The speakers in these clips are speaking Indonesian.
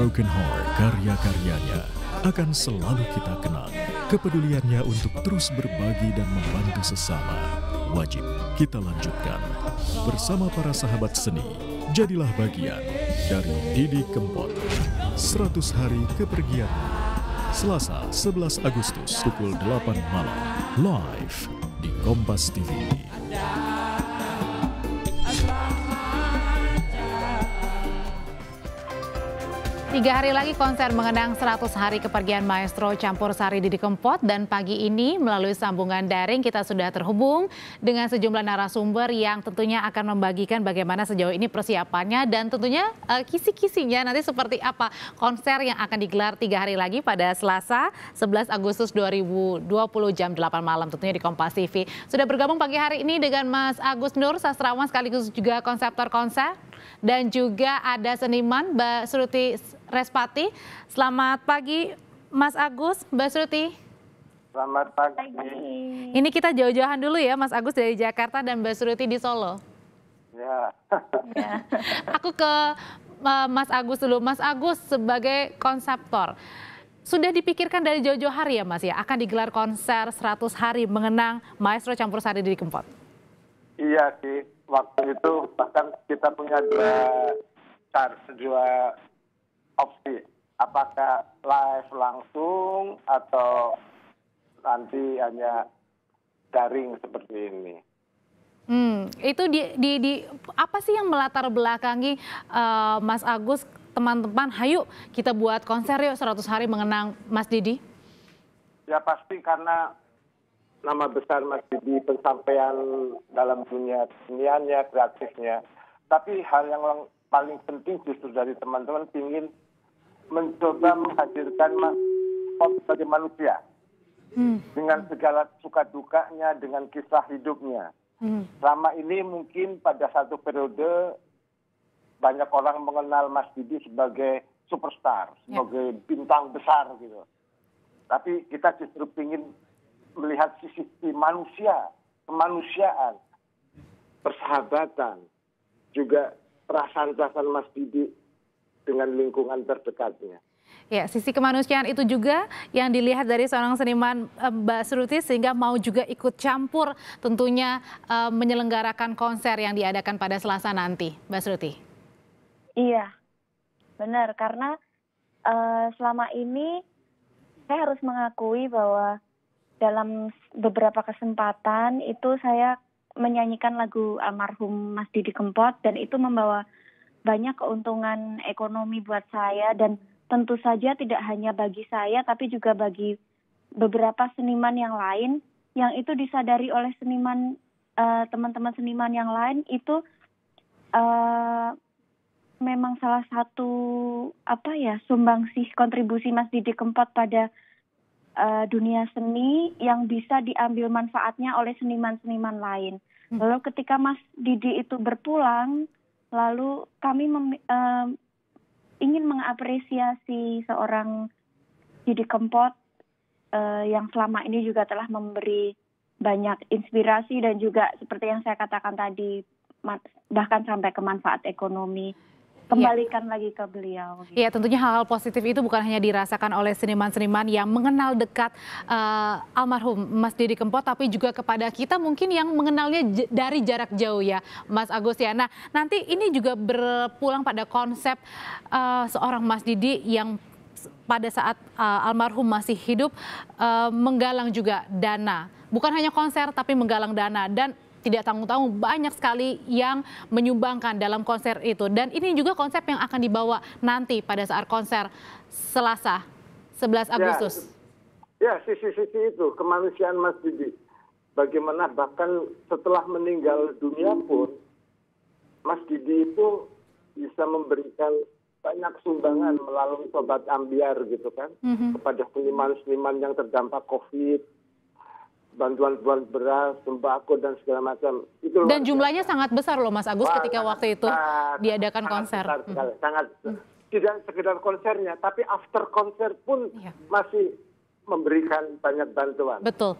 Broken Heart, karya-karyanya akan selalu kita kenang. Kepeduliannya untuk terus berbagi dan membantu sesama wajib kita lanjutkan. Bersama para sahabat seni, jadilah bagian dari Didi Kempot. 100 hari kepergian. Selasa 11 Agustus pukul 8 malam. Live di Kompas TV. 3 hari lagi konser mengenang 100 hari kepergian maestro campur sari Didi Kempot, dan pagi ini melalui sambungan daring kita sudah terhubung dengan sejumlah narasumber yang tentunya akan membagikan bagaimana sejauh ini persiapannya dan tentunya kisi-kisinya nanti seperti apa konser yang akan digelar 3 hari lagi pada Selasa 11 Agustus 2020 jam 8 malam tentunya di Kompas TV. Sudah bergabung pagi hari ini dengan Mas Agus Nur, sastrawan sekaligus juga konseptor konser. Dan juga ada seniman Mbak Sruti Respati. Selamat pagi Mas Agus, Mbak Sruti. Selamat pagi. Ini kita jauh-jauhan dulu ya, Mas Agus dari Jakarta dan Mbak Sruti di Solo. Ya. Aku ke Mas Agus dulu. Mas Agus sebagai konseptor, sudah dipikirkan dari jauh-jauh hari ya Mas ya, akan digelar konser 100 hari mengenang maestro campur sari Didi Kempot? Iya sih, waktu itu bahkan kita punya dua opsi. Apakah live langsung atau nanti hanya daring seperti ini. Itu apa sih yang melatar belakangi Mas Agus, teman-teman, hayu kita buat konser yuk 100 hari mengenang Mas Didi? Ya pasti karena nama besar Mas Didi, pensampaian dalam dunia keseniannya, kreatifnya. Tapi hal yang paling penting justru dari teman-teman ingin mencoba menghadirkan Mas Pop sebagai manusia. Dengan segala suka dukanya, dengan kisah hidupnya. Selama ini mungkin pada satu periode banyak orang mengenal Mas Didi sebagai superstar, sebagai bintang besar gitu. Tapi kita justru ingin melihat sisi manusia, kemanusiaan, persahabatan, juga perasaan-perasaan Mas Didi dengan lingkungan terdekatnya. Ya, sisi kemanusiaan itu juga yang dilihat dari seorang seniman Mbak Sruti, sehingga mau juga ikut campur tentunya menyelenggarakan konser yang diadakan pada Selasa nanti, Mbak Sruti. Iya, benar, karena selama ini saya harus mengakui bahwa dalam beberapa kesempatan itu saya menyanyikan lagu almarhum Mas Didi Kempot, dan itu membawa banyak keuntungan ekonomi buat saya, dan tentu saja tidak hanya bagi saya tapi juga bagi beberapa seniman yang lain, yang itu disadari oleh seniman, teman-teman seniman yang lain itu memang salah satu sumbangsih kontribusi Mas Didi Kempot pada dunia seni yang bisa diambil manfaatnya oleh seniman-seniman lain. Lalu ketika Mas Didi itu berpulang, lalu kami ingin mengapresiasi seorang Didi Kempot yang selama ini juga telah memberi banyak inspirasi dan juga seperti yang saya katakan tadi, bahkan sampai ke manfaat ekonomi. Kembalikan lagi ke beliau. Iya, tentunya hal-hal positif itu bukan hanya dirasakan oleh seniman-seniman yang mengenal dekat almarhum Mas Didi Kempot, tapi juga kepada kita mungkin yang mengenalnya dari jarak jauh ya, Mas Agus ya. Nah, nanti ini juga berpulang pada konsep seorang Mas Didi yang pada saat almarhum masih hidup menggalang juga dana. Bukan hanya konser tapi menggalang dana, dan tidak tanggung-tanggung banyak sekali yang menyumbangkan dalam konser itu. Dan ini juga konsep yang akan dibawa nanti pada saat konser Selasa 11 Agustus. Ya, sisi-sisi itu, kemanusiaan Mas Didi. Bagaimana bahkan setelah meninggal dunia pun, Mas Didi itu bisa memberikan banyak sumbangan melalui Sobat Ambiar gitu kan, kepada seniman-seniman yang terdampak COVID, bantuan beras, sembako, dan segala macam. Dan jumlahnya sangat besar loh Mas Agus ketika waktu itu diadakan konser. Sangat tidak sekedar konsernya, tapi after konser pun masih memberikan banyak bantuan. Betul.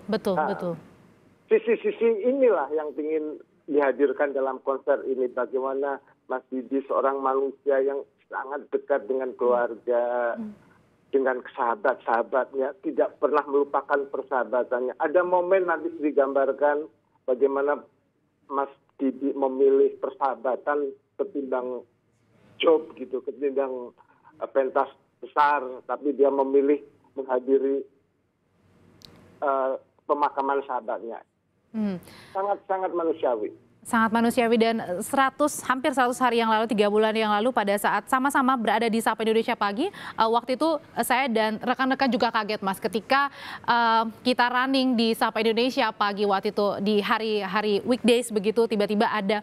Sisi-sisi inilah yang ingin dihadirkan dalam konser ini. Bagaimana Mas Didi seorang manusia yang sangat dekat dengan keluarga, dengan sahabat-sahabatnya, tidak pernah melupakan persahabatannya. Ada momen nanti digambarkan bagaimana Mas Didi memilih persahabatan ketimbang job gitu, ketimbang pentas besar, tapi dia memilih menghadiri pemakaman sahabatnya. Sangat-sangat manusiawi. Sangat manusiawi dan hampir 100 hari yang lalu, 3 bulan yang lalu pada saat sama-sama berada di Sapa Indonesia Pagi, waktu itu saya dan rekan-rekan juga kaget Mas ketika kita running di Sapa Indonesia Pagi waktu itu di hari-hari weekdays begitu tiba-tiba ada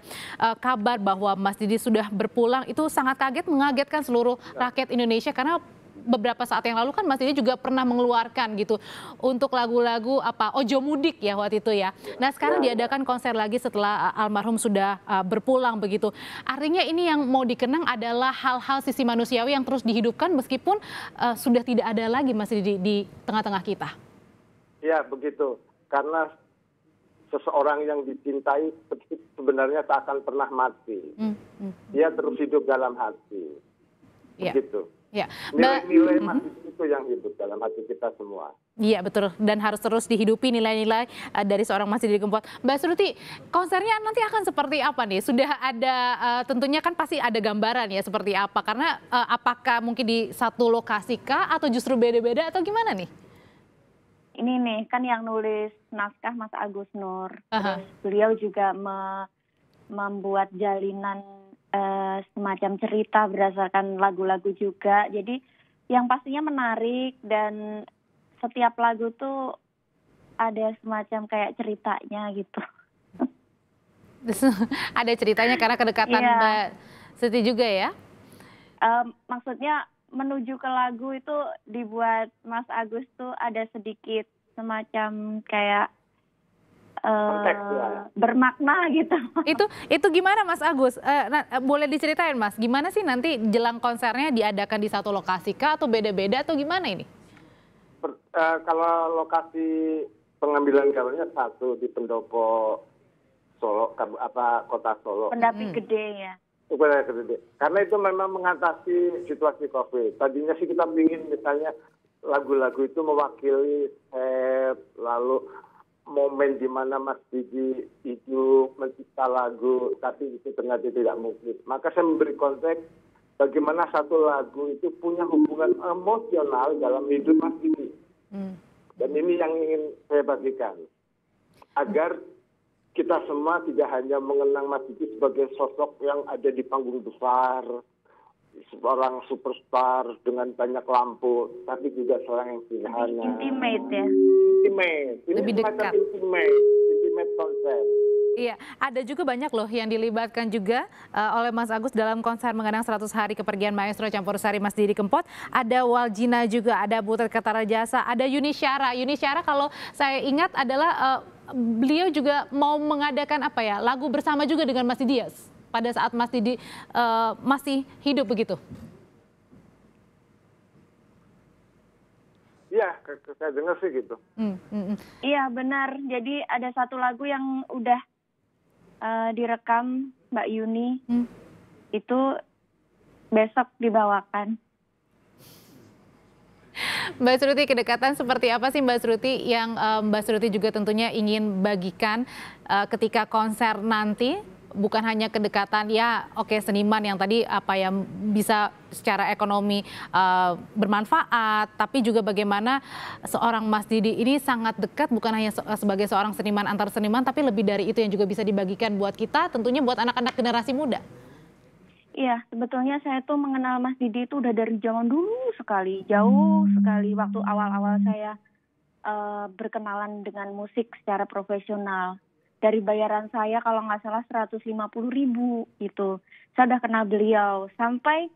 kabar bahwa Mas Didi sudah berpulang. Itu sangat kaget, mengagetkan seluruh rakyat Indonesia karena beberapa saat yang lalu kan Mas Didi juga pernah mengeluarkan gitu untuk lagu-lagu Ojo Mudik ya waktu itu ya. Nah sekarang diadakan konser lagi setelah almarhum sudah berpulang begitu. Artinya ini yang mau dikenang adalah hal-hal sisi manusiawi yang terus dihidupkan meskipun sudah tidak ada lagi Mas Didi di tengah-tengah kita. Ya begitu, karena seseorang yang dicintai sebenarnya tak akan pernah mati. Dia terus hidup dalam hati. Begitu. Ya. Nilai-nilai masih itu yang hidup dalam hati kita semua. Iya betul, dan harus terus dihidupi nilai-nilai dari seorang Mas Didi Kempot. Mbak Sruti, konsernya nanti akan seperti apa nih? Sudah ada, tentunya kan pasti ada gambaran ya seperti apa, karena apakah mungkin di satu lokasi kah atau justru beda-beda atau gimana nih? Ini nih, kan yang nulis naskah Mas Agus Nur, terus beliau juga membuat jalinan semacam cerita berdasarkan lagu-lagu juga. Jadi yang pastinya menarik dan setiap lagu tuh ada semacam kayak ceritanya gitu. Ada ceritanya karena kedekatan Mbak Siti juga ya? Maksudnya menuju ke lagu itu dibuat Mas Agus tuh ada sedikit semacam kayak bermakna gitu. Itu gimana Mas Agus? Boleh diceritain Mas, gimana sih nanti jelang konsernya diadakan di satu lokasi kah atau beda-beda atau gimana ini? Kalau lokasi pengambilan gambarnya satu di Pendopo Solo, kota Solo. Pendapi Gede ya. Gede. Karena itu memang mengatasi situasi COVID. Tadinya sih kita ingin misalnya lagu-lagu itu mewakili lalu momen di mana Mas Didi hidup mencipta lagu, tapi itu ternyata tidak mungkin. Maka saya memberi konteks bagaimana satu lagu itu punya hubungan emosional dalam hidup Mas Didi. Dan ini yang ingin saya bagikan. Agar kita semua tidak hanya mengenang Mas Didi sebagai sosok yang ada di panggung besar, seorang superstar dengan banyak lampu, tapi juga seorang yang sederhana. Intimate ya. Intimate. Ini lebih dekat. Intimate konser. Iya, ada juga banyak loh yang dilibatkan juga oleh Mas Agus dalam konser mengenang 100 hari kepergian maestro campursari Mas Didi Kempot. Ada Waljina juga, ada Butet Kertarajasa, ada Yuni Syara. Yuni Syara kalau saya ingat adalah beliau juga mau mengadakan lagu bersama juga dengan Mas Didi pada saat Mas Didi masih hidup begitu. Iya, saya dengar sih gitu. Iya benar, jadi ada satu lagu yang udah direkam Mbak Yuni, itu besok dibawakan. Mbak Sruti, kedekatan seperti apa sih Mbak Sruti yang Mbak Sruti juga tentunya ingin bagikan ketika konser nanti? Bukan hanya kedekatan seniman yang tadi yang bisa secara ekonomi bermanfaat, tapi juga bagaimana seorang Mas Didi ini sangat dekat bukan hanya sebagai seorang seniman antar seniman, tapi lebih dari itu yang juga bisa dibagikan buat kita, tentunya buat anak-anak generasi muda. Iya, sebetulnya saya tuh mengenal Mas Didi itu udah dari zaman dulu sekali, jauh sekali waktu awal-awal saya berkenalan dengan musik secara profesional. Dari bayaran saya kalau nggak salah 150.000 gitu. Saya udah kenal beliau. Sampai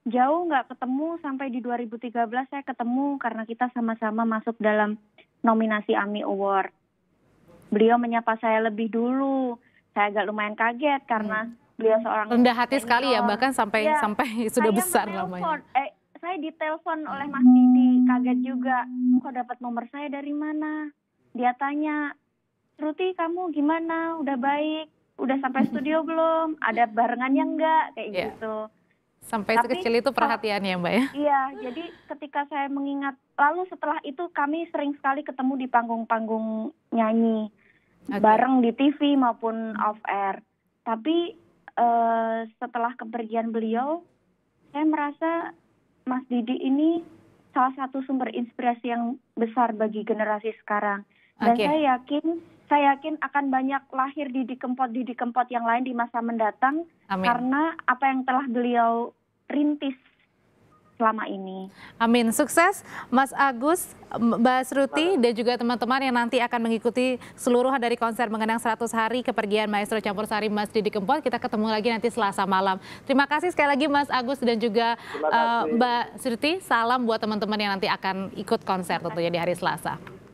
jauh nggak ketemu, sampai di 2013 saya ketemu karena kita sama-sama masuk dalam nominasi AMI Award. Beliau menyapa saya lebih dulu. Saya agak lumayan kaget karena beliau seorang rendah hati sekali ya, bahkan sampai sudah besar namanya. Saya ditelepon oleh Mas Didi, kaget juga. Kok dapat nomor saya dari mana? Dia tanya, Ruti kamu gimana? Udah baik? Udah sampai studio belum? Ada barengannya enggak? Kayak gitu. Sampai sekecil itu perhatiannya, Mbak ya? Iya, jadi ketika saya mengingat, lalu setelah itu kami sering sekali ketemu di panggung-panggung nyanyi, bareng di TV maupun off air. Tapi setelah kepergian beliau, saya merasa Mas Didi ini salah satu sumber inspirasi yang besar bagi generasi sekarang. Dan saya yakin akan banyak lahir Didi Kempot yang lain di masa mendatang. Amin. Karena apa yang telah beliau rintis selama ini. Amin. Sukses Mas Agus, Mbak Sruti, dan juga teman-teman yang nanti akan mengikuti seluruh dari konser mengenang 100 hari kepergian Maestro Campursari Mas Didi Kempot. Kita ketemu lagi nanti Selasa malam. Terima kasih sekali lagi Mas Agus dan juga Mbak Sruti. Salam buat teman-teman yang nanti akan ikut konser tentunya di hari Selasa.